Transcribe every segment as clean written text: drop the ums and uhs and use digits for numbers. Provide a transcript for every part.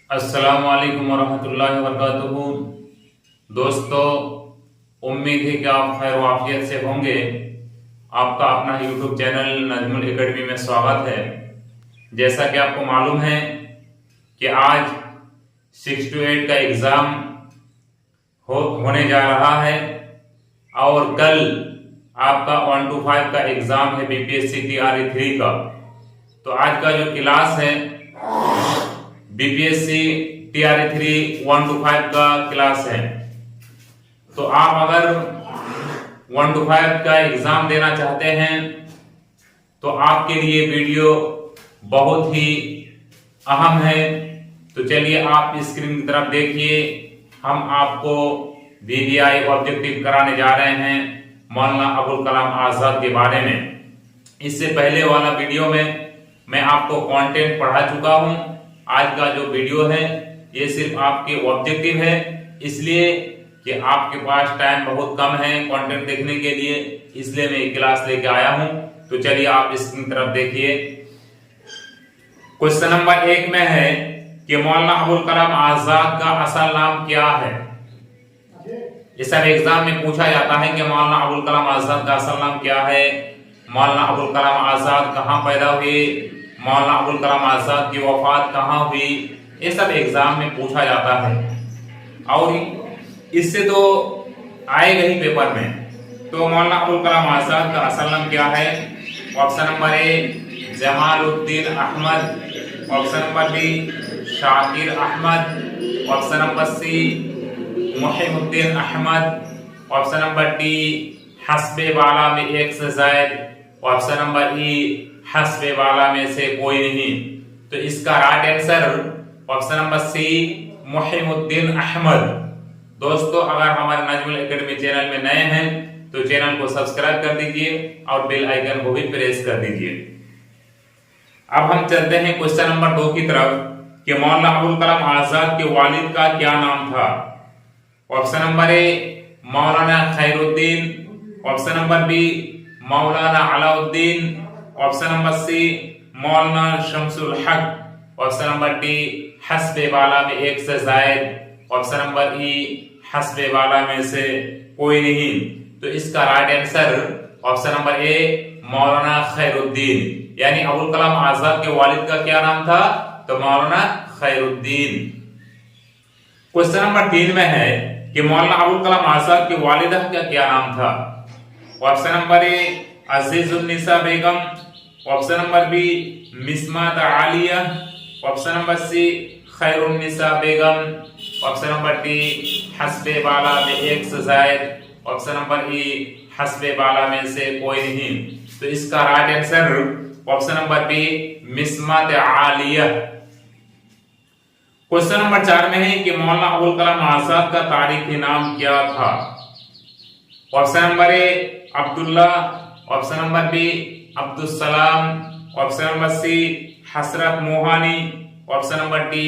अस्सलाम वालेकुम वरहमतुल्लाहि वबरकातुहू। दोस्तों, उम्मीद है कि आप खैर वाफियत से होंगे। आपका अपना यूट्यूब चैनल नजमुल एकेडमी में स्वागत है। जैसा कि आपको मालूम है कि आज 6 to 8 का एग्ज़ाम होने जा रहा है और कल आपका 1 to 5 का एग्ज़ाम है बीपीएससी टीआरई 3 का। तो आज का जो क्लास है बीपीएससी टीआरई 3 1 to 5 का क्लास है। तो आप अगर 1 to 5 का एग्जाम देना चाहते हैं तो आपके लिए वीडियो बहुत ही अहम है। तो चलिए आप स्क्रीन की तरफ देखिए, हम आपको वीवीआई ऑब्जेक्टिव कराने जा रहे हैं मौलाना अबुल कलाम आजाद के बारे में। इससे पहले वाला वीडियो में मैं आपको कंटेंट पढ़ा चुका हूं। आज का जो वीडियो है ये सिर्फ आपके ऑब्जेक्टिव है, इसलिए कि आपके पास टाइम बहुत कम है कंटेंट देखने के लिए, इसलिए मैं ये क्लास लेके आया हूं। तो चलिए आप इसकी तरफ देखिए। क्वेश्चन नंबर 1 में है कि मौलाना अबुल कलाम आजाद का असल नाम क्या है। इस सब एग्जाम में पूछा जाता है कि मौलाना अबुल कलाम आजाद का असल नाम क्या है, मौलाना अबुल कलाम आजाद कहाँ पैदा हुए, मौलाना अबुल कलाम आजाद की वफात कहाँ हुई। ये सब एग्जाम में पूछा जाता है और इससे तो आएगा ही पेपर में। तो मौलाना अबुल कलाम आजाद का असल नाम क्या है। Option number A Jamaluddin Ahmed, option number B Shakir Ahmed, option number C Muhimuddin Ahmed, option number D हस्बे वाला में एक से जायद, ऑप्शन नंबर ई हस्बे वाला में से कोई नहीं। तो इसका right answer option number C Muhimuddin Ahmed. दोस्तों, अगर हमारे नजमुल एकेडमी चैनल में नए हैं तो चैनल को सब्सक्राइब कर दीजिए और बेल आइकन को भी प्रेस कर दीजिए। अब हम चलते हैं क्वेश्चन नंबर 2 की तरफ कि मौलाना अबुल कलाम आजाद के वालिद का क्या नाम था। Option number A Maulana Khairuddin, option number B Maulana Alauddin, option number C मौलाना शमसुल हक, ऑप्शन नंबर डी हस्बे वाला में एक से जायद, ऑप्शन नंबर ई हस्बे वाला में से कोई नहीं। तो इसका right answer option number A मौलाना खैरुद्दीन, यानी अबुल कलाम आजाद के वालिद का क्या नाम था, तो मौलाना खैरुद्दीन। क्वेश्चन नंबर 3 में है कि मौलाना अबुल कलाम आजाद की वालिदा का क्या नाम था। Option number A Azizunnisa Begum, option number B Mismat Aliya, option number C Khairunnisa Begum, option number D हस्बे वाला में एक से जायद, ऑप्शन नंबर ई हस्बे वाला में से कोई नहीं। तो इसका right answer option number B Mismat Aliya. Question number 4 में है कि मौलाना अबुल कलाम आजाद का तारीखी नाम क्या था। Option number A Abdullah, option number B Abdul Salam, option number C Hasrat Mohani, option number D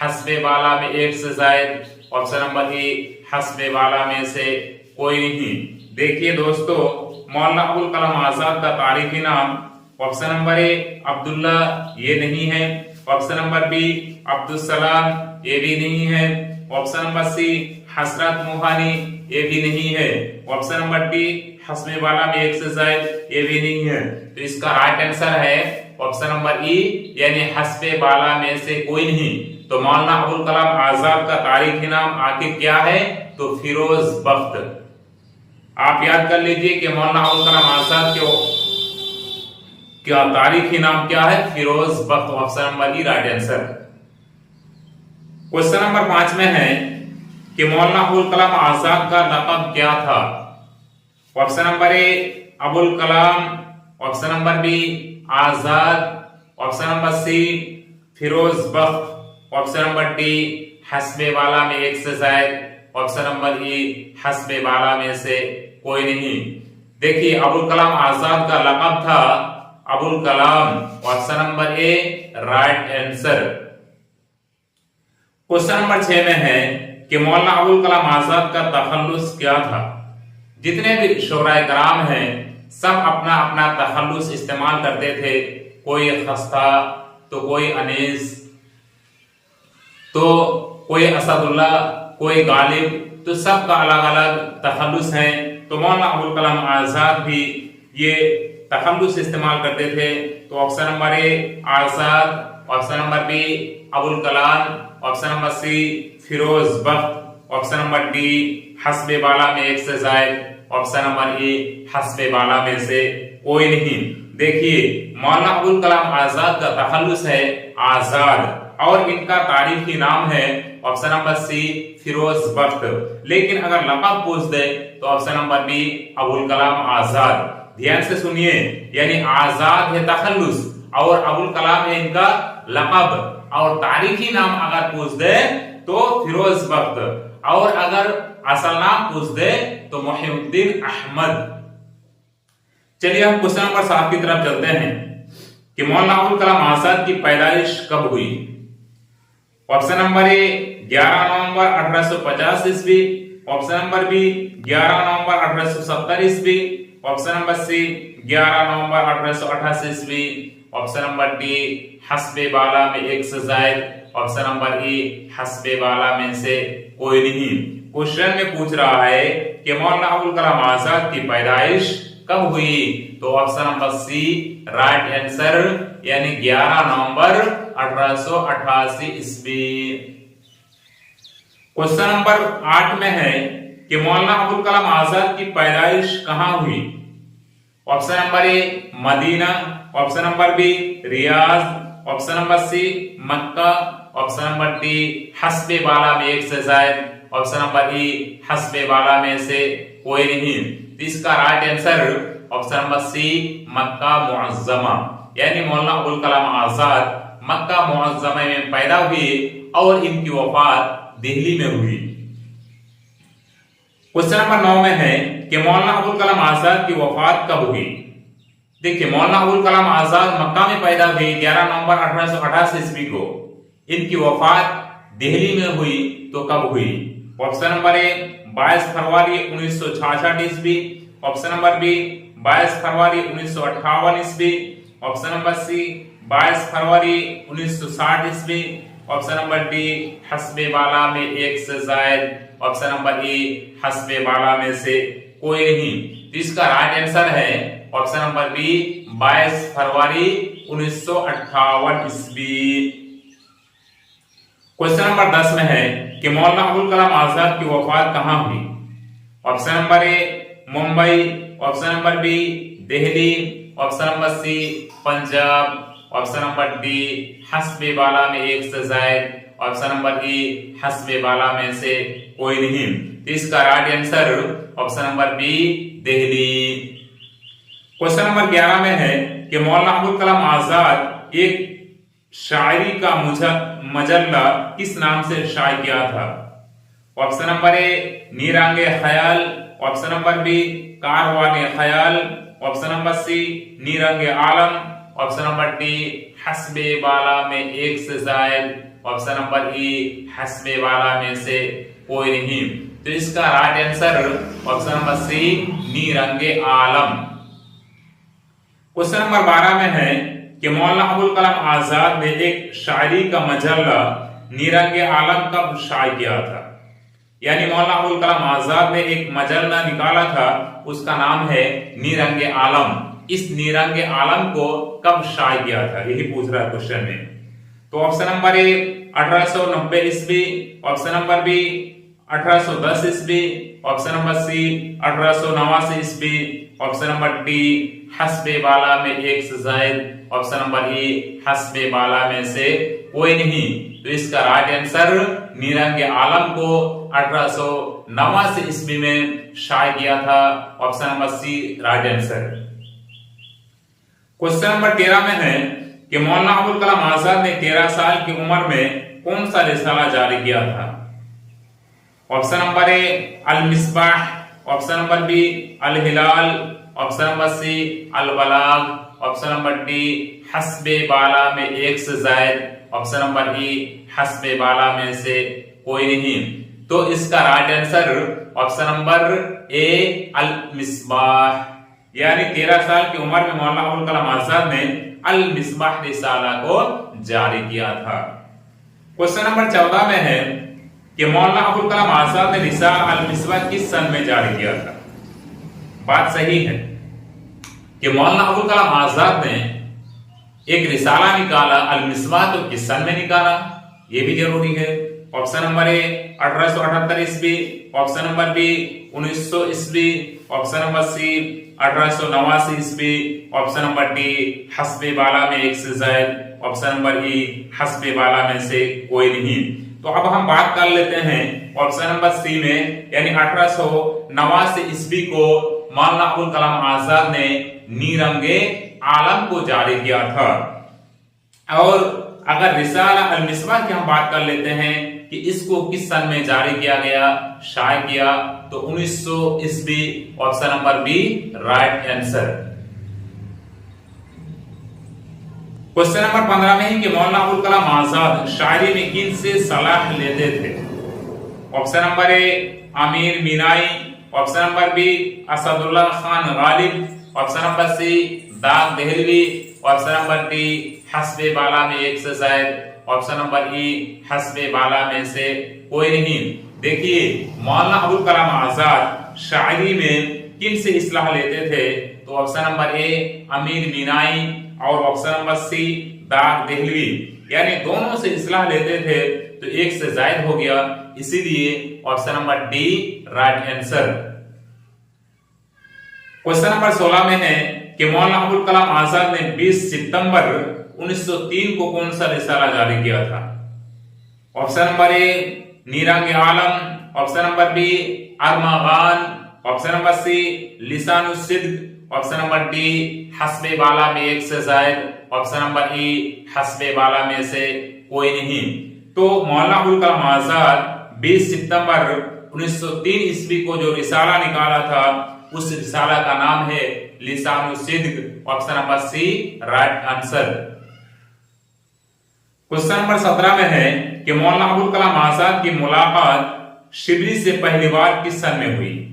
हस्बे वाला में एक से जायद, ऑप्शन नंबर ई हस्बे वाला में से कोई नहीं। देखिए दोस्तों, मौलाना अबुल कलाम आजाद का तारीखी नाम ऑप्शन नंबर ए अब्दुल्ला ये नहीं है, ऑप्शन नंबर बी अब्दुल सलाम ये भी नहीं है, option number C Hasrat Mohani ये भी नहीं है, ऑप्शन नंबर डी हस्बे वाला में एक से जायद ये भी नहीं है। तो इसका राइट आंसर है ऑप्शन नंबर ई, यानी हस्बे वाला में से कोई नहीं। तो मौलाना अबुल कलाम आजाद का तारीखी नाम आखिर क्या है, तो फिरोज बख्त। आप याद कर लीजिए कि मौलाना अबुल कलाम आजाद क्या तारीखी नाम क्या है, Firoz Bakht. Option number E right answer. Question number 5 में है कि मौलाना अबुल कलाम आजाद का लक़ब क्या था। Option number A Abul Kalam, option number B Azad, option number C Firoz Bakht, option number D हस्बे वाला में एक से जायद, ऑप्शन नंबर ई हस्बे वाला में से कोई नहीं। देखिए, अबुल कलाम आजाद का लक़ब था Abul Kalam, option number A right answer. Question number 6 में है कि मौलाना अबुल कलाम आजाद का तखल्लुस क्या था। जितने भी शोराए कराम हैं सब अपना अपना तखल्लुस इस्तेमाल करते थे। कोई खस्ता तो कोई अनीस, तो कोई असदुल्ला, कोई गालिब, तो सबका अलग अलग तखल्लुस है। तो मौलाना अबुल कलाम आजाद भी ये तखल्लुस इस्तेमाल करते थे। तो option number A Azad, option number B Abul Kalam, option number C Firoz Bakht, option number D हस्बे बाला में एक से जायद, ऑप्शन नंबर ए हस्बे बाला में से कोई नहीं। देखिए मौलाना अबुल कलाम आजाद का तखल्लुस है आजाद और इनका तारीखी नाम है ऑप्शन नंबर सी फिरोज बख्त। लेकिन अगर लक़ब पूछ दे तो option number B Abul Kalam आजाद। ध्यान से सुनिए, यानी आजाद है तखल्लुस और अबुल कलाम है इनका लक़ब, और तारीखी नाम अगर पूछ दे तो फिरोज बख्त, और अगर असल नाम पूछ दे तो मोहिउद्दीन अहमद। चलिए हम क्वेश्चन नंबर 7 की तरफ चलते हैं कि मौलाना अबुल कलाम आजाद की पैदाइश कब हुई। ऑप्शन नंबर ए 11 नवंबर 1850 ईस्वी, ऑप्शन नंबर बी 11 नवंबर 1870 ईस्वी, ऑप्शन नंबर सी 11 नवंबर 1888 ईस्वी, ऑप्शन नंबर डी हस्बे बाला में एक से जायद, ऑप्शन नंबर ई हस्बे बाला में से कोई नहीं। क्वेश्चन में पूछ रहा है कि मौलाना अबुल कलाम आजाद की पैदाइश कब हुई, तो option number C right answer, यानी 11 नवंबर 1888 ईस्वी। क्वेश्चन नंबर 8 में है कि मौलाना अबुल कलाम आजाद की पैदाइश कहां हुई। Option number A Madina, option number B Riyadh, option number C Makkah, option number D हस्बे बाला में एक से जायद, ऑप्शन नंबर ई हस्बे बाला में से कोई नहीं। तो इसका right answer option number C Makkah Muazzama, यानी मौलाना अबुल कलाम आजाद मक्का मुअज्जमा में पैदा हुए और इनकी वफात दिल्ली में हुई। क्वेश्चन नंबर 9 में है कि मौलाना अबुल कलाम आजाद की वफात कब हुई। देखिए मौलाना अबुल कलाम आजाद मक्का में पैदा हुए 11 नवंबर 1888 ईस्वी को, इनकी वफात दिल्ली में हुई तो कब हुई। ऑप्शन नंबर ए 22 फरवरी 1966 ईस्वी, ऑप्शन नंबर बी 22 फरवरी 1958 ईस्वी, ऑप्शन नंबर सी 22 फरवरी 1960 ईस्वी, ऑप्शन नंबर डी हस्बे बाला में एक से जायद, ऑप्शन नंबर ई हस्बे बाला में से कोई नहीं। तो इसका राइट आंसर है ऑप्शन नंबर बी 22 फरवरी 1958 ईस्वी। क्वेश्चन नंबर 10 में है कि मौलाना अबुल कलाम आजाद की वफात कहां हुई। Option number A Mumbai, option number B Delhi, option number C Punjab, option number D हस्बे बाला में एक से जायद, ऑप्शन नंबर ई हस्बे बाला में से कोई नहीं। तो इसका right answer option number B Delhi. Question number 11 में है कि मौलाना अबुल कलाम आजाद एक शायरी का मजल्ला किस नाम से शाये किया था। ऑप्शन नंबर ए नीरांगे ख्याल, ऑप्शन नंबर बी कारवाने ख्याल, option number C Nairange Alam, option number D हस्बे बाला में एक से जायद, ऑप्शन नंबर ई हस्बे बाला में से कोई नहीं। तो इसका right answer option number C Nairange Alam. Question number 12 में है कि मौलाना अबुल कलाम आजाद ने एक शायरी का मजल्ला नीरंगे आलम कब शाये किया था। यानी मौलाना अबुल कलाम आजाद ने एक मजल्ला निकाला था, उसका नाम है नीरंगे आलम। इस नीरंगे आलम को कब शाये किया था, यही पूछ रहा है क्वेश्चन में। तो ऑप्शन नंबर ए 1890 ईस्वी, ऑप्शन नंबर बी 1810 ईस्वी, ऑप्शन नंबर सी 1889 ईस्वी, ऑप्शन नंबर डी हस्बे बाला में एक से जायद, ऑप्शन नंबर ई हस्बे बाला में से कोई नहीं। तो इसका राइट आंसर नीरंगे आलम को 1889 ईस्वी में शाये किया था, option number C right answer. Question number 13 में है कि मौलाना अबुल कलाम आजाद ने 13 साल की उम्र में कौन सा रिसाला जारी किया था। Option number A Al Misbah, option number B Al Hilal, option number C Al Balagh, option number D हस्बे बाला में एक से जायद, ऑप्शन नंबर ई हस्बे बाला में से कोई नहीं। तो इसका right answer option number A Al Misbah, यानी 13 साल की उम्र में मौलाना अबुल कलाम आजाद ने अल मिसबाह रिसाला को जारी किया था। क्वेश्चन नंबर 14 में है कि मौलाना अबुल कलाम आजाद ने रिसाला अल-मिसवाक किस सन में जारी किया था। बात सही है कि मौलाना अबुल कलाम आजाद ने एक रिसाला निकाला अल-मिसवाक, तो किस सन में निकाला ये भी जरूरी है। ऑप्शन नंबर ए 1878 ईस्वी, ऑप्शन नंबर बी 1900 ईस्वी, ऑप्शन नंबर सी 1889 ईस्वी, ऑप्शन नंबर डी हस्बे बाला में एक से ज्यादा, ऑप्शन नंबर ई हस्बे बाला में से कोई नहीं। तो अब हम बात कर लेते हैं ऑप्शन नंबर सी में, यानी 1889 ईस्वी को मौलाना अबुल कलाम आजाद ने नीरंगे आलम को जारी किया था। और अगर रिसाला अल-मिसवाक की हम बात कर लेते हैं कि इसको किस सन में जारी किया गया, शाया किया, तो 1900 ईस्वी, option number B right answer. Question number 15 में है कि मौलाना अबुल कलाम आजाद शायरी में किन से सलाह लेते थे। Option number A Amir Minai, option number B Asadullah Khan Ghalib, option number C Dagh Dehlvi, option number D हस्बे बाला में एक से ज्यादा, ऑप्शन नंबर ई हस्बे बाला में से कोई नहीं। देखिए मौलाना अबुल कलाम आजाद शायरी में किन से इस्लाह लेते थे, तो ऑप्शन नंबर ए अमीर मीनाई और option number C Dagh Dehlvi, यानी दोनों से इस्लाह लेते थे, तो एक से जायद हो गया, इसीलिए option number D right answer. Question number 16 में है कि मौलाना अबुल कलाम आजाद ने 20 सितंबर 1903 को कौन सा रिसाला जारी किया था। Option number A Nairange Alam, option number B Armaghan, option number C Lisanussidq, option number D हस्बे बाला में एक से जायद, ऑप्शन नंबर ई हस्बे बाला में से कोई नहीं। तो मौलाना अबुल कलाम आजाद 20 सितंबर 1903 ईस्वी को जो रिसाला निकाला था, उस रिसाला का नाम है Lisanussidq, option number C right answer. Question number 17 में है कि मौलाना अबुल कलाम आजाद की मुलाकात शिबली से पहली बार किस सन में हुई।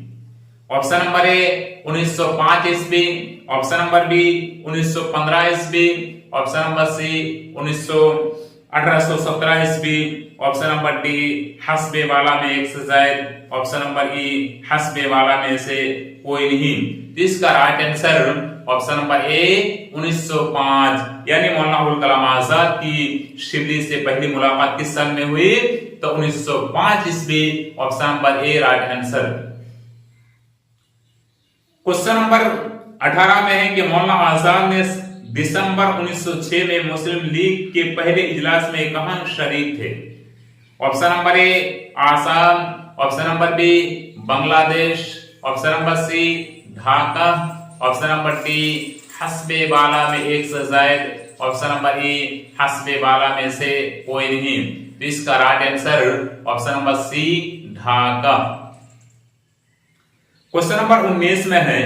ऑप्शन नंबर ए 1905 ईस्वी, ऑप्शन नंबर बी 1915 ईस्वी, ऑप्शन नंबर सी 1817 ईस्वी, ऑप्शन नंबर डी हस्बे बाला में एक से जायद, ऑप्शन नंबर ई हस्बे बाला में से कोई नहीं। तो इसका राइट आंसर ऑप्शन नंबर ए 1905, यानी मौलाना अबुल कलाम आजाद की शिबली से पहली मुलाकात किस सन में हुई, तो 1905 ईस्वी, option number A right answer. Question number 18 में है कि मौलाना आजाद ने दिसंबर 1906 में मुस्लिम लीग के पहले इजलास में कहां शरीक थे। Option number A Assam, option number B Bangladesh, option number C Dhaka, option number D हस्बे बाला में एक से जायद, ऑप्शन नंबर ई हस्बे बाला में से कोई नहीं। तो इसका right answer option number C Dhaka. Question number 19 में है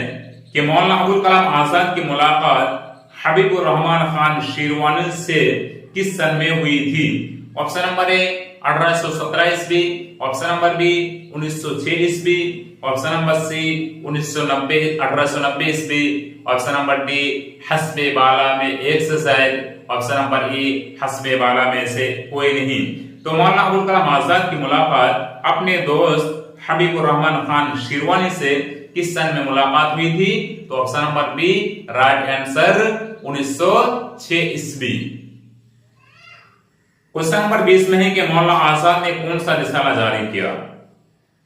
कि मौलाना अबुल कलाम आजाद की मुलाकात हबीबुर रहमान खान शिरवानी से किस सन में हुई थी। ऑप्शन नंबर ए 1817 ईस्वी, ऑप्शन नंबर बी 1906 ईस्वी, ऑप्शन नंबर सी 1890 ईस्वी, ऑप्शन नंबर डी हस्बे बाला में एक से जायद, ऑप्शन नंबर ई हस्बे बाला में से कोई नहीं। तो मौलाना अबुल कलाम आजाद की मुलाकात अपने दोस्त हबीबुर रहमान खान शिरवानी से किस सन में मुलाकात हुई थी, तो option number B right answer 1906 ईस्वी। क्वेश्चन नंबर 20 में है कि मौलाना आजाद ने कौन सा रिसाला जारी किया।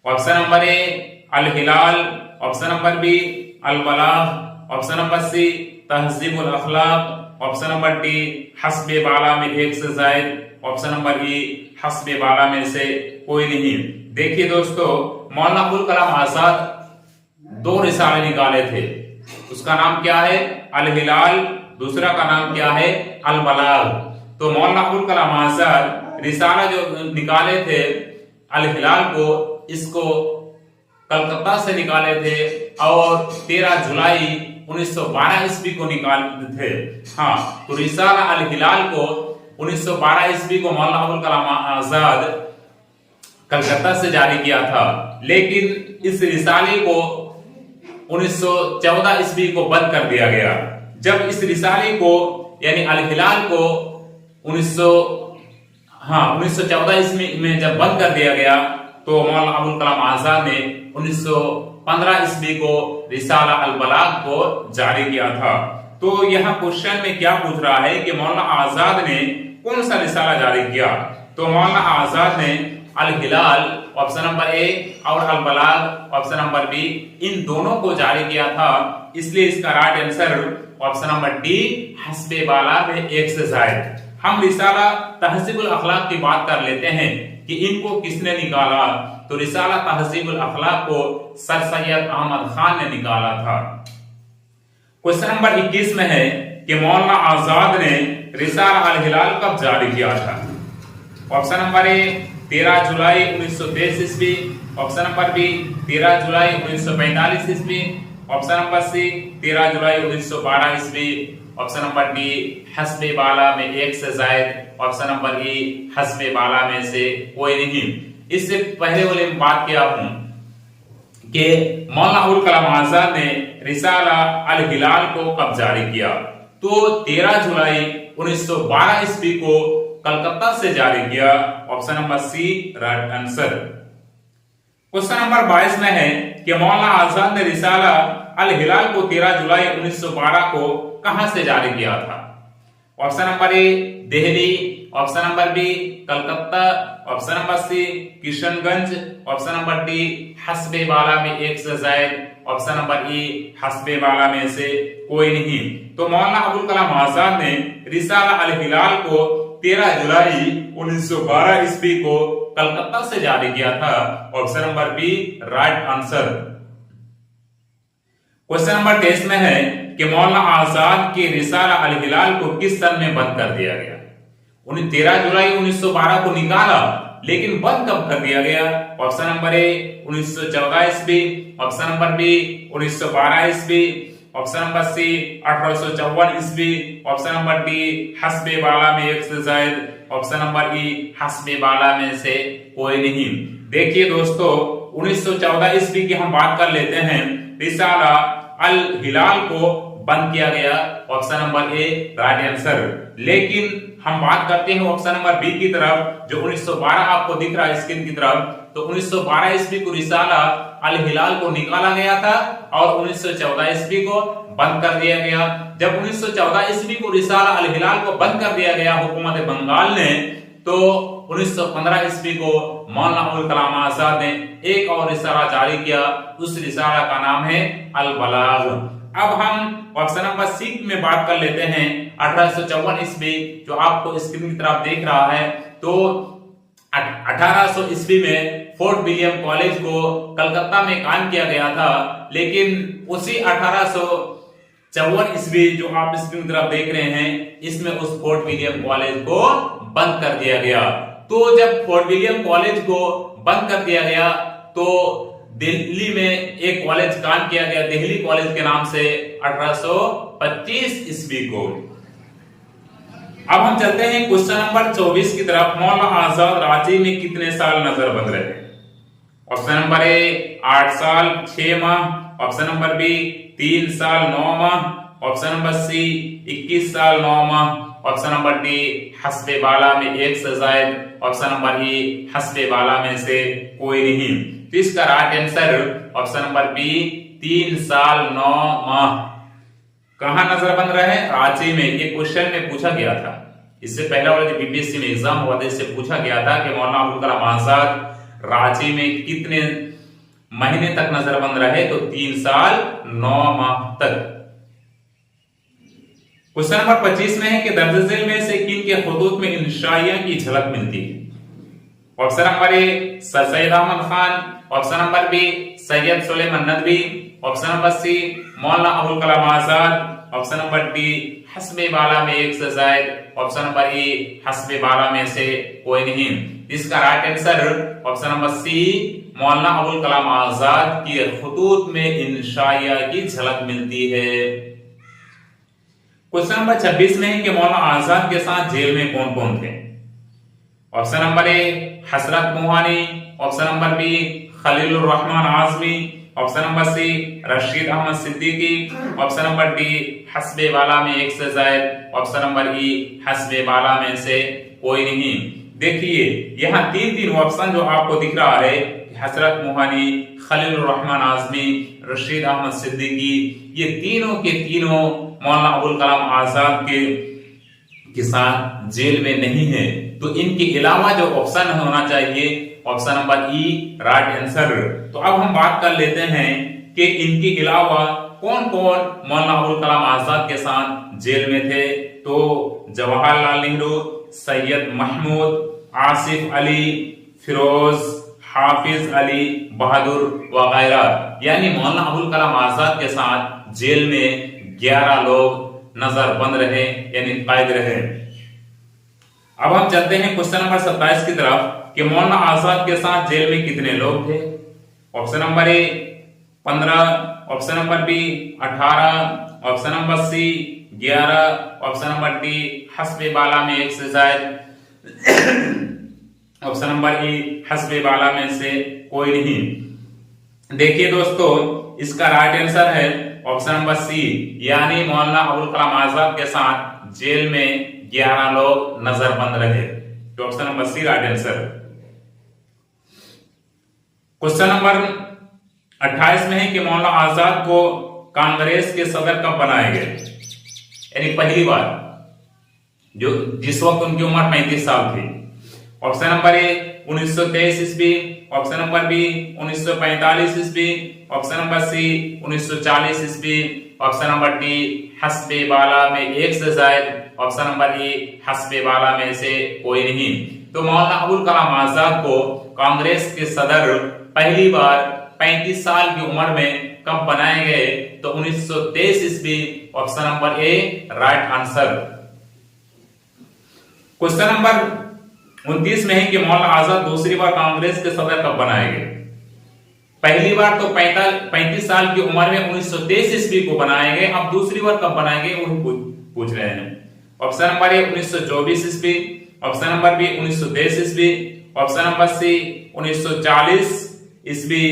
Option number A Al Hilal, option number B Al Balagh, option number C Tahzibul Akhlaq, option number D हस्बे बाला में एक से जायद, ऑप्शन नंबर ई हस्बे बाला में से कोई नहीं। देखिए दोस्तों, मौलाना अबुल कलाम आजाद 2 रिसाले निकाले थे। उसका नाम क्या है, अल हिलाल, दूसरा का नाम क्या है, अल बलाग। तो मौलाना अबुल कलाम आजाद रिसाला जो निकाले थे अल हिलाल को, इसको कलकत्ता से निकाले थे और 13 जुलाई 1912 ईस्वी को निकाले थे। हाँ, तो रिसाला अल हिलाल को 1912 ईस्वी को मौलाना अबुल कलाम आजाद कलकत्ता से जारी किया था, लेकिन इस रिसाले को 1914 ईस्वी को बंद कर दिया गया। जब इस रिसाले को यानी अल हिलाल को हाँ, 1914 ईस्वी में जब बंद कर दिया गया तो मौलाना अबुल कलाम आजाद ने 1915 ईस्वी को रिसाला अल बलाग को जारी किया था। तो यहाँ क्वेश्चन में क्या पूछ रहा है कि मौलाना आजाद ने कौन सा रिसाला जारी किया? तो मौलाना आजाद ने अल हिलाल ऑप्शन नंबर ए और Al Balagh option number B इन दोनों को जारी किया था। इसलिए इसका right answer option number D हस्बे बाला में एक से जायद। हम रिसाला तहजीबुल अखलाक की बात कर लेते हैं कि इनको किसने निकाला। तो रिसाला तहजीबुल अखलाक को सर सैयद अहमद खान ने निकाला था। क्वेश्चन नंबर 21 में है कि मौलाना आजाद ने रिसाला अल हिलाल कब जारी किया था? ऑप्शन नंबर ए 13 जुलाई 1923 ईस्वी, ऑप्शन नंबर बी 13 जुलाई 1945 ईस्वी, ऑप्शन नंबर सी 13 जुलाई 1912 ईस्वी, ऑप्शन नंबर डी हस्बे बाला में एक से जायद, ऑप्शन नंबर ई हस्बे बाला में से कोई नहीं। इससे पहले वाले में बात किया हूं कि मौलाना अबुल कलाम आजाद ने रिसाला अल हिलाल को कब जारी किया? तो 13 जुलाई 1912 ईस्वी को कलकत्ता से जारी किया। Option number C right answer. Question number 22 में है कि मौलाना आजाद ने रिसाला अल हिलाल को 13 जुलाई 1912 को कहां से जारी किया था? Option number A Delhi, option number B Calcutta, option number C Kishanganj, option number D हस्बे बाला में एक से जायद, ऑप्शन नंबर ई हस्बे बाला में से कोई नहीं। तो मौलाना अबुल कलाम आजाद ने रिसाला अल हिलाल को 13 जुलाई 1912 ईस्वी को कलकत्ता से जारी किया था। Option number B right answer. Question number 23 में है कि मौलाना आजाद के रिसाला अल हिलाल को किस सन में बंद कर दिया गया? 13 जुलाई 1912 को निकाला, लेकिन बंद कब कर दिया गया? ऑप्शन नंबर ए 1914 ईस्वी, ऑप्शन नंबर बी 1912 ईस्वी, ऑप्शन नंबर सी 1854 ईस्वी, ऑप्शन नंबर डी हस्बे बाला में एक से जायद, ऑप्शन नंबर ई हस्बे बाला में से कोई नहीं। देखिए दोस्तों, 1914 ईस्वी की हम बात कर लेते हैं। रिसाला अल हिलाल को बंद किया गया, option number A right answer. लेकिन हम बात करते हैं ऑप्शन नंबर बी की तरफ, जो 1912 आपको दिख रहा है स्क्रीन की तरफ। तो 1912 ईस्वी को रिसाला अल हिलाल को निकाला गया था और 1914 ईस्वी को बंद कर दिया गया। जब 1914 ईस्वी को रिसाला अल हिलाल को बंद कर दिया गया हुकूमत बंगाल ने, तो 1915 ईस्वी को मौलाना अबुल कलाम आजाद ने एक और रिसाला जारी किया। उस रिसाला का नाम है अल बलाग। अब हम ऑप्शन नंबर सी में बात कर लेते हैं। 1854 ईस्वी जो आपको स्क्रीन की तरफ देख रहा है, तो 1800 ईस्वी में फोर्ट विलियम कॉलेज को कलकत्ता में कायम किया गया था। लेकिन उसी 1854 ईस्वी जो आप स्क्रीन की तरफ देख रहे हैं, इसमें उस फोर्ट विलियम कॉलेज को बंद कर दिया गया। तो जब फोर्ट विलियम कॉलेज को बंद कर दिया गया, तो दिल्ली में एक कॉलेज कायम किया गया दिल्ली कॉलेज के नाम से 1825 ईस्वी को। अब हम चलते हैं क्वेश्चन नंबर 24 की तरफ। मौलाना आजाद रांची में कितने साल नजरबंद रहे? ऑप्शन नंबर ए 8 साल 6 माह, ऑप्शन नंबर बी 3 साल 9 माह, ऑप्शन नंबर सी 21 साल 9 माह, ऑप्शन नंबर डी हस्बे बाला में एक से जायद, ऑप्शन नंबर ई हस्बे बाला में से कोई नहीं। तो इसका right answer option number B 3 साल 9 माह। कहां नजरबंद रहे? रांची में। ये क्वेश्चन में पूछा गया था। इससे पहले वाले जो बीपीएससी में एग्जाम हुआ था, इससे पूछा गया था कि मौलाना अबुल कलाम आजाद रांची में कितने महीने तक नजरबंद रहे? तो 3 साल 9 माह तक। क्वेश्चन नंबर 25 में है कि दर्ज झेल में से किन के खुतूत में इंशाइया की झलक मिलती है? Option number A sir Syed Ahmad Khan, option number B Syed Sulaiman Nadvi, option number C Maulana Abul Kalam Azad, option number D हस्बे बाला में एक से जायद, ऑप्शन नंबर ई हस्बे बाला में से कोई नहीं। इसका right answer option number C Maulana Abul Kalam Azad की खुतूत में इंशाइया की झलक मिलती है। क्वेश्चन नंबर 26 में है कि मौलाना आजाद के साथ जेल में कौन कौन थे? Option number A Hasrat Mohani, option number B Khalilur Rahman Azmi, option number C Rashid Ahmed Siddiqui, option number D हस्बे बाला में एक से जायद, ऑप्शन नंबर ई हस्बे बाला में से कोई नहीं। देखिए यहाँ तीन तीन ऑप्शन जो आपको दिख रहा है, हजरत मोहानी, खलीलुर रहमान आजमी, रशीद अहमद सिद्दीकी, ये तीनों के तीनों मौलाना अबुल कलाम आजाद के साथ जेल में नहीं है। तो इनके अलावा जो ऑप्शन होना चाहिए, option number E right answer. तो अब हम बात कर लेते हैं कि इनके अलावा कौन कौन मौलाना अबुल कलाम आजाद के साथ जेल में थे। तो जवाहरलाल नेहरू, सैयद महमूद, आसिफ अली, फिरोज, हाफिज अली बहादुर वगैरह, यानी मौलाना अबुल कलाम आजाद के साथ जेल में 11 लोग नजरबंद रहे, यानी कैद रहे। अब हम चलते हैं क्वेश्चन नंबर 27 की तरफ कि मौलाना आजाद के साथ जेल में कितने लोग थे। Option number A 15, option number B 18, option number C 11, option number D हस्बे बाला में एक से ज्यादा, ऑप्शन नंबर ई हस्बे बाला में से कोई नहीं। देखिए दोस्तों, इसका राइट आंसर है ऑप्शन नंबर सी, यानी मौलाना अबुल कलाम आजाद के साथ जेल में 11 लोग नजरबंद रहे। तो option number C right answer. Question number 28 में है कि मौलाना आजाद को कांग्रेस के सदर कब बनाए गए, यानी पहली बार, जो जिस वक्त उनकी उम्र 35 साल थी। ऑप्शन नंबर ए 1923 ईस्वी, ऑप्शन नंबर बी 1945 ईस्वी, ऑप्शन नंबर सी 1940 ईस्वी, ऑप्शन नंबर डी हस्बे बाला में एक से ज्यादा, ऑप्शन नंबर ई हस्बे बाला में से कोई नहीं। तो मौलाना अबुल कलाम आजाद को कांग्रेस के सदर पहली बार 35 साल की उम्र में कब बनाए गए, तो 1923 ईस्वी, option number A right answer. Question number 29 में है कि मौलाना आजाद दूसरी बार कांग्रेस के सदर कब बनाए गए। पहली बार तो 35 साल की उम्र में 1923 ईस्वी को बनाए गए, अब दूसरी बार कब बनाए गए वही पूछ रहे हैं। ऑप्शन नंबर ए 1924 ईस्वी, ऑप्शन नंबर बी 1923 ईस्वी, ऑप्शन नंबर सी 1940 ईस्वी,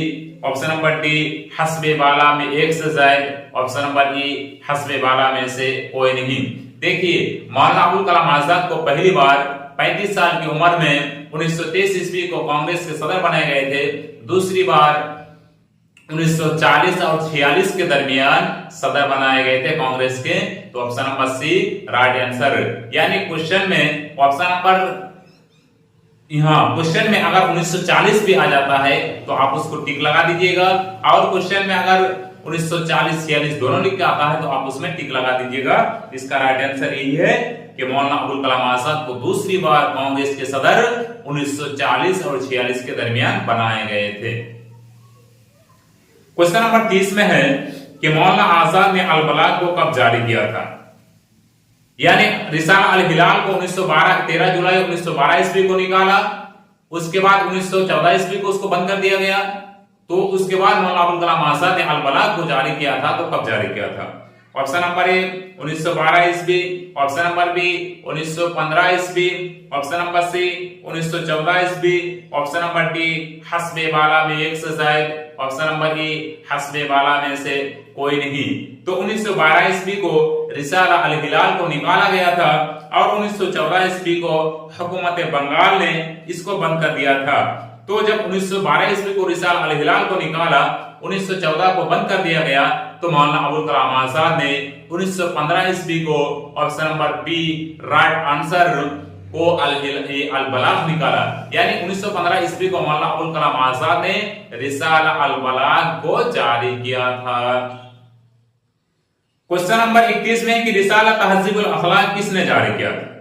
ऑप्शन नंबर डी हस्बे बाला में एक से ज्यादा, ऑप्शन नंबर ई हस्बे बाला में से कोई नहीं। देखिए मौलाना अबुल कलाम आजाद को पहली बार 35 साल की उम्र में 1923 ईस्वी को कांग्रेस के सदर बनाए गए थे, दूसरी बार 1940 और 46 के दरमियान सदर बनाए गए थे कांग्रेस के। तो option number C right answer. यानी क्वेश्चन में ऑप्शन नंबर, यहाँ क्वेश्चन में अगर 1940 भी आ जाता है तो आप उसको टिक लगा दीजिएगा, और क्वेश्चन में अगर 1940-46 दोनों लिख के आता है तो आप उसमें टिक लगा दीजिएगा। इसका राइट आंसर यही है कि मौलाना अबुल कलाम आजाद को दूसरी बार कांग्रेस के सदर 1940 और 46 के दरमियान बनाए गए थे। क्वेश्चन नंबर 30 में है कि मौलाना आजाद ने अल बलाग को कब जारी किया था, यानी रिसाला अल हिलाल को 13 जुलाई 1912 ईस्वी को निकाला, उसके बाद 1914 ईस्वी को उसको बंद कर दिया गया। तो उसके बाद मौलाना अबुल कलाम आजाद ने अल बलाग को जारी किया था, तो कब जारी किया था। ऑप्शन नंबर ए 1912 ईस्वी, ऑप्शन नंबर बी 1915 ईस्वी, ऑप्शन नंबर सी 1914 ईस्वी, ऑप्शन नंबर डी हस्बे बाला में एक से ज्यादा, ऑप्शन नंबर ई हस्बे बाला में से कोई नहीं। तो 1912 ईस्वी को रिसाला अल हिलाल को निकाला गया था, और 1914 ईस्वी को हुकूमत बंगाल ने इसको बंद कर दिया था। तो जब 1912 ईस्वी को रिसाला अल हिलाल को निकाला, 1914 को बंद कर दिया गया, तो मौलाना अबुल कलाम आजाद ने 1915 ईस्वी को option number B right answer को अल बलाग निकाला। यानी 1915 ईस्वी को मौलाना अबुल कलाम आजाद ने रिसाला अल बलाग को जारी किया था। क्वेश्चन नंबर 21 में कि रिसाला तहज़ीबुल अखलाक किसने जारी किया था।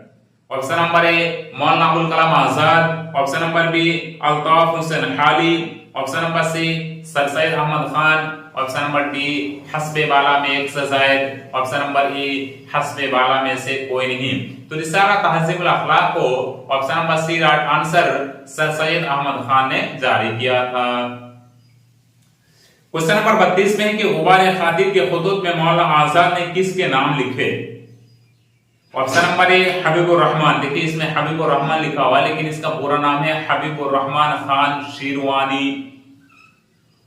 Option number A Maulana Abul Kalam Azad, option number B Altaf Hussain Hali, option number C Sir Syed Ahmad Khan, option number D हस्बे बाला में एक से ज्यादा, ऑप्शन नंबर ई हस्बे बाला में से कोई नहीं। तो रिसाला तहज़ीबुल अखलाक को option number C right answer sir Syed Ahmad Khan ने जारी किया था। क्वेश्चन नंबर 32 में है कि गुबार खातिर के खुतूत में मौलाना आजाद ने किसके नाम लिखे। ऑप्शन नंबर ए हबीबुर रहमान, देखिए इसमें हबीबुर रहमान लिखा हुआ है लेकिन इसका पूरा नाम है Habibur Rahman Khan Sherwani.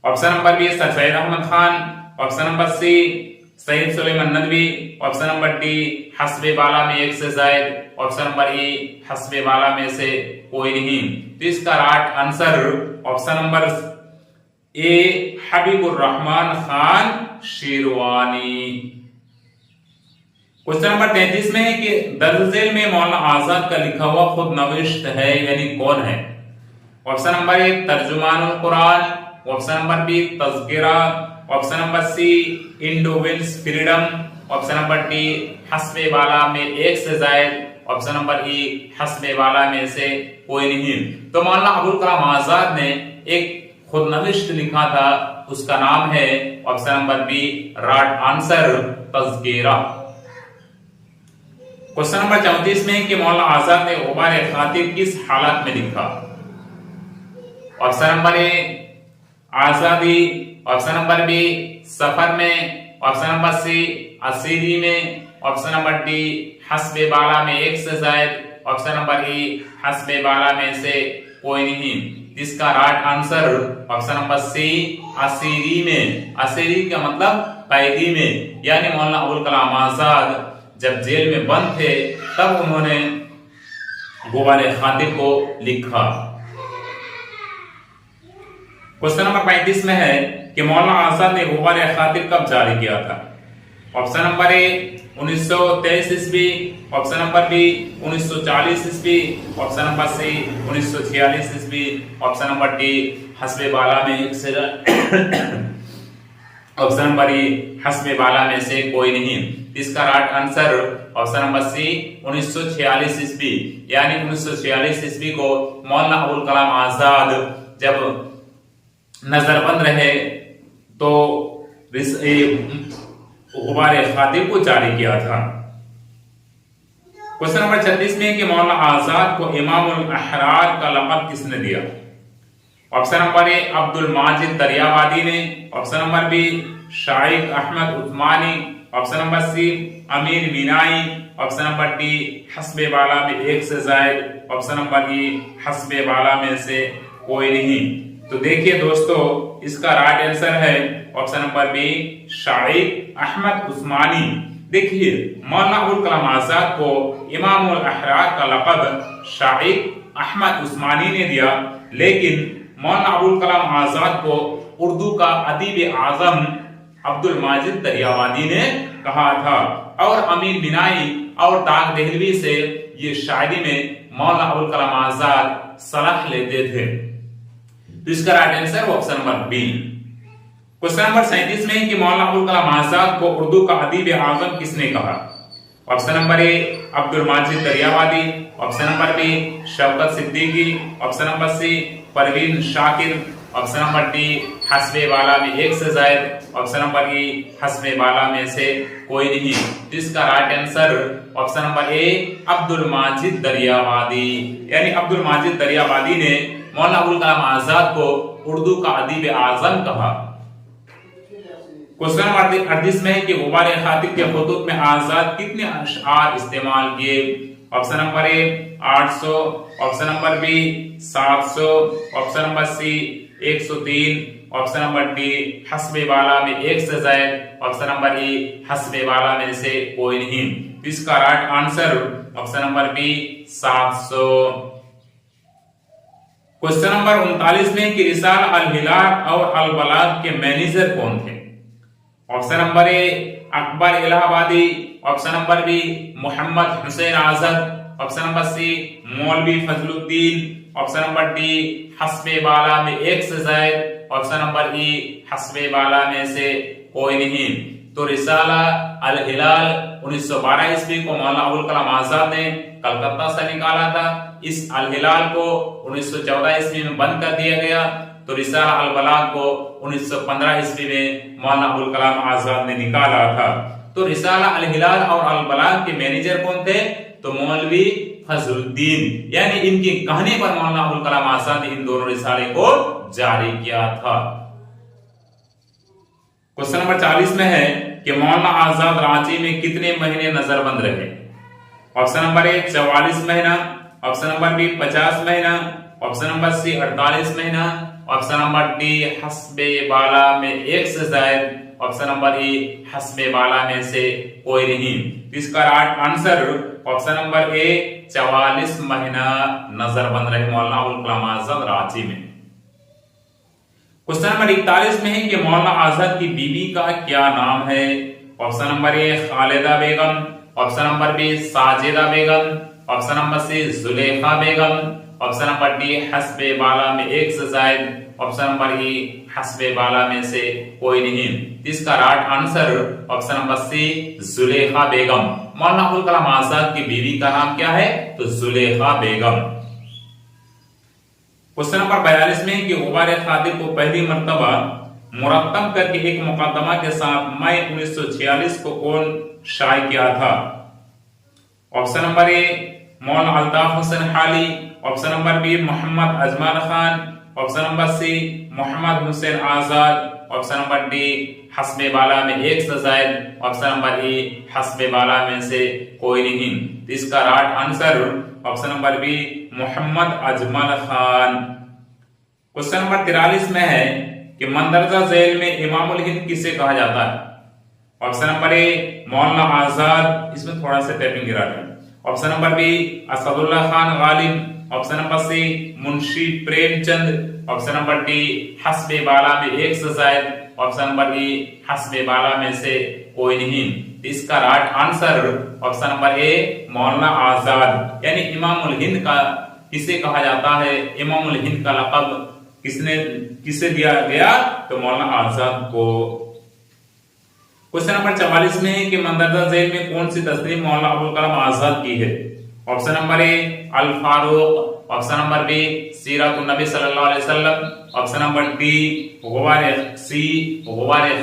Option number B Sir Syed Ahmad Khan, option number C Saeed Sulaiman Nadvi. Option number D हस्बे बाला में एक से जायद। ऑप्शन नंबर ए हस्बे बाला में से कोई नहीं। तो इसका राइट आंसर ऑप्शन नंबर ए हबीबुर रहमान खान शेरवानी। क्वेश्चन नंबर 33 में है कि दर्ज झेल में मौलाना आजाद का लिखा हुआ खुद नविश्त है यानी कौन है? Option number A Tarjumanul Quran. Option number B Tazkira. Option number C India wins freedom. Option number D हस्बे बाला में एक से जायद। ऑप्शन नंबर ई हस्बे बाला में से कोई नहीं। तो मौलाना अबुल कलाम आजाद ने एक खुद नविश्त लिखा था, उसका नाम है option number B right answer Tazkira. Question number 34 में कि मौलाना आजाद ने गुबार खातिर किस हालत में लिखा? ऑप्शन नंबर ए आजादी। ऑप्शन नंबर बी सफर में। ऑप्शन नंबर सी असीरी में। ऑप्शन नंबर डी हस्बे बाला में एक से जायद। ऑप्शन नंबर ई हस्बे बाला में से कोई नहीं। इसका right answer option number C असीरी में। असीरी का मतलब कैदी में, यानी मौलाना अबुल कलाम आजाद जब जेल में बंद थे तब उन्होंने गुबार खातिर को लिखा। क्वेश्चन नंबर 35 में है कि मौलाना आजाद ने गुबार खातिर कब जारी किया था? ऑप्शन नंबर ए 1923 ईस्वी। ऑप्शन नंबर बी 1940 ईस्वी। ऑप्शन नंबर सी 1946 ईस्वी। ऑप्शन नंबर डी हस्बे बाला में एक से ऑप्शन नंबर ई हस्बे बाला में से कोई नहीं। इसका right answer option number C 1946 ईस्वी, यानी 1946 ईस्वी को मौलाना अबुल कलाम आजाद जब नजरबंद रहे तो गुबार खातिर को जारी किया था। क्वेश्चन नंबर 36 में कि मौलाना आजाद को इमामुल अहरार का लक़ब किसने दिया? Option number A Abdul Majid Daryabadi ने। Option number B Shaikh Ahmed Usmani. Option number C Amir Minai. Option number D हस्बे बाला में एक से जायद। ऑप्शन नंबर ई हस्बे बाला में से कोई नहीं। तो देखिए दोस्तों, इसका राइट आंसर है option number B Shaikh Ahmed उस्मानी। देखिए मौलाना अबुल कलाम आजाद को इमामुल अहरार का लक़ब शाइख अहमद उस्मानी ने दिया, लेकिन मौलाना अबुल कलाम आजाद को उर्दू का अदीब आजम अब्दुल माजिद दरियावादी ने कहा था, और अमीर बिनाई और ताक देहलवी से ये शायरी में मौलाना अबुल कलाम आजाद सलाह लेते थे। तो इसका right answer option number B. Question number 37 में कि मौलाना अबुल कलाम आजाद को उर्दू का अदीब आजम किसने कहा? Option number A Abdul Majid Daryabadi. Option number B Shaukat Siddiqui. Option number C Parveen Shakir. Option number D हस्बे बाला में एक से जायद। ऑप्शन नंबर ई हस्बे बाला में से कोई नहीं। इसका right answer option number A Abdul Majid Daryabadi, यानी अब्दुल माजिद दरियावादी ने मौलाना अबुल कलाम आजाद को उर्दू का अदीब आजम कहा। क्वेश्चन नंबर 38 में है कि गुबार खातिर के खुतूत में आजाद कितने अशआर इस्तेमाल किए? Option number A 800। Option number B 700। Option number C 103। Option number D हस्बे बाला में एक से जायद। ऑप्शन नंबर ई हस्बे बाला में से कोई नहीं। इसका right answer option number B 700। Question number 39 में कि रिसाला अल हिलाल और अल बलाग के मैनेजर कौन थे? Option number A Akbar Allahabadi. Option number B Mohammad Hussain Azad. Option number C Maulvi Fazluddin. Option number D हस्बे बाला में एक से जायद। ऑप्शन नंबर ई हस्बे बाला में से कोई नहीं। तो रिसाला अल हिलाल 1912 ईस्वी को मौलाना अबुल कलाम आजाद ने कलकत्ता से निकाला था। इस अल हिलाल को 1914 ईस्वी में बंद कर दिया गया। तो रिसाला अल बलाग को 1915 ईस्वी में मौलाना अबुल कलाम आजाद ने निकाला था। तो रिसाला अल हिलाल और अल बलाग के मैनेजर कौन थे? तो मौलवी फजलुद्दीन, यानी इनके कहने पर मौलाना अबुल कलाम आजाद ने इन दोनों रिसाले को जारी किया था। क्वेश्चन नंबर 40 में है कि मौलाना आजाद रांची में कितने महीने नजरबंद रहे? ऑप्शन नंबर ए 44 महीना। ऑप्शन नंबर बी 50 महीना। ऑप्शन नंबर सी 48 महीना। ऑप्शन नंबर डी हस्बे बाला में एक से जायद। ऑप्शन नंबर ए हस्बे वाला में से कोई नहीं। इसका राइट आंसर ऑप्शन नंबर ए 44 महीना नजर बंद रहे मौलाना अबुल कलाम आजाद रांची में। क्वेश्चन नंबर 41 में है कि मौलाना आजाद की बीवी का क्या नाम है। Option number A Khalida Begum, option number B Sajida Begum, option number C Zulekha Begum, option number D हस्बे वाला में एक से जायद, ऑप्शन नंबर ई हस्बे वाला में से कोई नहीं। इसका right answer option number C Zulekha Begum. Maulana Abul Kalam Azad की बीवी का नाम क्या है, तो जुलेखा बेगम। क्वेश्चन नंबर 42 में कि गुबार खातिर को पहली मर्तबा मुरत्तब करके एक मुकदमा के साथ मई 1946 को कौन शाये किया था। Option number A Maulana Altaf Hussain Hali, option number B Mohammad Ajman Khan, option number C Mohammad Hussain Azad, option number D हस्बे वाला में एक से जायद, ऑप्शन नंबर ई हस्बे वाला में से कोई नहीं। तो इसका right answer option number B Mohammad Ajmal Khan. Question number 43 में है कि मंदरजा जेल में इमामुल हिंद किसे कहा जाता है। Option number A Maulana Azad, इसमें थोड़ा सा टैपिंग गिरा है। Option number B Asadullah Khan Ghalib, option number C Munshi Premchand, option number D हस्बे वाला में एक से जायद, ऑप्शन नंबर ई हस्बे वाला में से कोई नहीं। इसका right answer option number A Maulana Azad, यानी इमामुल हिंद का किसे कहा जाता है, इमामुल हिंद का लक़ब किसे दिया गया, तो मौलाना आजाद को। क्वेश्चन नंबर 44 में है कि मंदरजा जेल में कौन सी तस्नीफ मौलाना अबुल कलाम आजाद की है। Option number A Al Farooq, option number B Seeratun Nabi सल्लल्लाहु अलैहि वसल्लम, ऑप्शन नंबर डी गुबार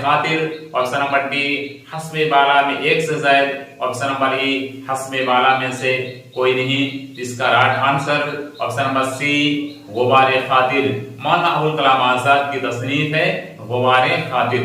खातिर, ऑप्शन नंबर डी हस्बे वाला में एक से जायद, ऑप्शन नंबर ई हस्बे वाला में से कोई नहीं। इसका right answer option number C गुबार खातिर। मौलाना अबुल कलाम आजाद की तस्नीफ है गुबार खातिर।